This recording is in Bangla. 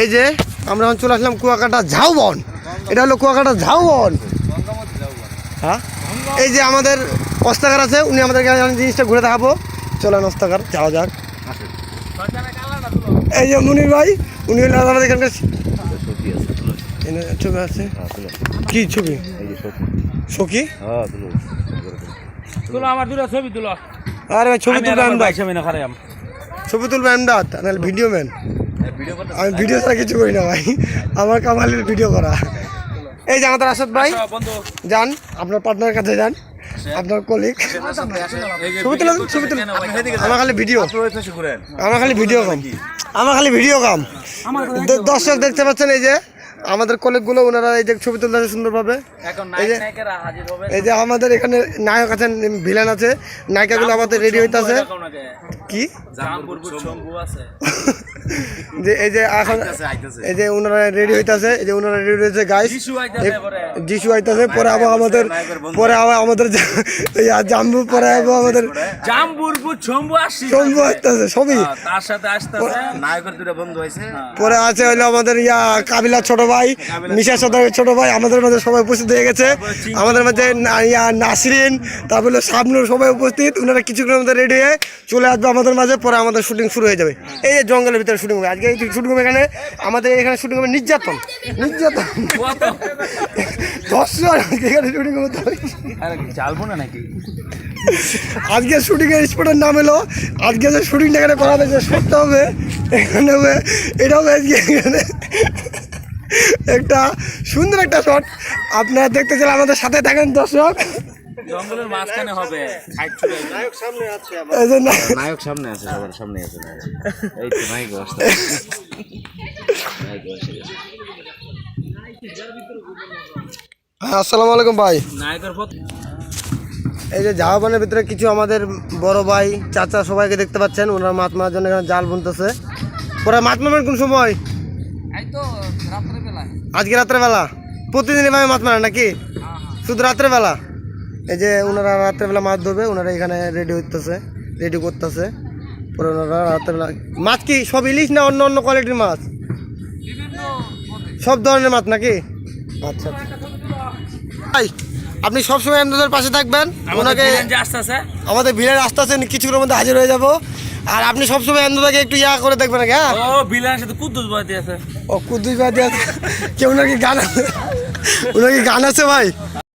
এই যে আমরা এখন চলে আসলাম কুয়াকাটা ঝাউবন। এটা হলো কুয়াকাটা ঝাউবন। হ্যাঁ, এই যে আমাদের অস্তাকার আছে, উনি আমাদেরকে জিনিসটা ঘুরে দেখাবো। চলেন অস্তাকার যাওয়া যাক। এই যে মুনির ভাই, উনি হলো আমাদের এখানকার ছবি আছে। কি ছবি? সখী? আরে ভাই ছবি তুলবে আমদাদ, ছবি তুলবে আমদাদ, নাহলে ভিডিও ম্যান। আমি ভিডিও ছাড়া কিছু করি না ভাই, আমার কামালের ভিডিও করা। এই যে আমাদের আসাদ ভাই, যান আপনার পার্টনারের কাছে যান, আপনার কলিগ। ছবি তুলেন, ছবি তুলেন। আমার খালি ভিডিও, আমার খালি ভিডিও কাম, আমার খালি ভিডিও কাম। দর্শক দেখতে পাচ্ছেন এই যে আমাদের কলিগগুলো, ওনারা এই যে ছবি তুলতে আছে সুন্দরভাবে। এই যে আমাদের এখানে নায়ক আছেন, ভিলেন আছে, নায়িকাগুলো আমাদের রেডি হইতেছে। কি যে এই যে এখন এই যে ওনারা রেডি হইতেছে, এই যে ওনারা রেডি হয়েছে গাইস, যিশু আইতাছে। পরে আবার আমাদের জাম্বু, পরে আবার আমাদের শম্ভু আসতেছে সবই। পরে আছে হইলো আমাদের কাবিলার ছোট ভাই, মিশার ছোট ভাই, আমাদের মাঝে সবাই উপস্থিত হয়ে গেছে। আমাদের মাঝে নাসরিন, তারপর শাবনুর সবাই উপস্থিত। ওনারা কিছুক্ষণের মধ্যে রেডি হয়ে চলে আসবে আমাদের মাঝে। পরে আমাদের শুটিং শুরু হয়ে যাবে। এই যে জঙ্গলের ভিতরে শুটিং হবে আজকে। এই শুটিং হবে এখানে, আমাদের এখানে শুটিং হবে নির্যাতন। এখানে শুটিং হবে আজকে শুটিং এর স্পটের নাম এলো, আজকে যে শুটিংটা এখানে করা হবে, যে শটটা হবে এখানে হবে, এটা হবে আজকে এখানে একটা সুন্দর একটা শট। আপনারা দেখতে চাইলে আমাদের সাথে থাকেন দর্শক। জঙ্গলের মাঝখানে হবে, নায়ক সামনে আছে, নায়ক সামনে আছে, সবার সামনে আছে। এই তো নায়ক অবস্থা। আসসালামু আলাইকুম ভাই। নায়কের পথ এই যে ঝাউবনের ভিতরে কিছু আমাদের বড় ভাই, চাচা সবাইকে দেখতে পাচ্ছেন। ওনারা মাছ মারার জন্য এখানে জাল বুনতেছে। পরে মাছ মারবেন কোন সময়? আজকে রাত্রেবেলা। প্রতিদিন এভাবে মাছ মারেন নাকি? শুধু রাত্রেবেলা? এই যে ওনারা রাত্রেবেলা মাছ ধরবে, ওনারা এখানে রেডি করতেছে। পরে ওনারা রাত্রেবেলা মাছ কি সব ইলিশ না অন্য অন্য কোয়ালিটির মাছ? সব ধরনের মাছ নাকি? আচ্ছা ভাই, আপনি সবসময় আমাদের পাশে থাকবেন। ওনাকে আমাদের ভিলেন আসতে আছে, কিছুক্ষণের মধ্যে হাজির হয়ে যাবো। আর আপনি সবসময় আন্দাজকে একটু করে দেখবেন নাকি? হ্যাঁ, ও ভিলেনের সাথে কুদ্দুস বাদি আছে। ও কুদ্দুস বাদি আছে। কেউ নাকি গান আছে, ওনার কি গান আছে ভাই?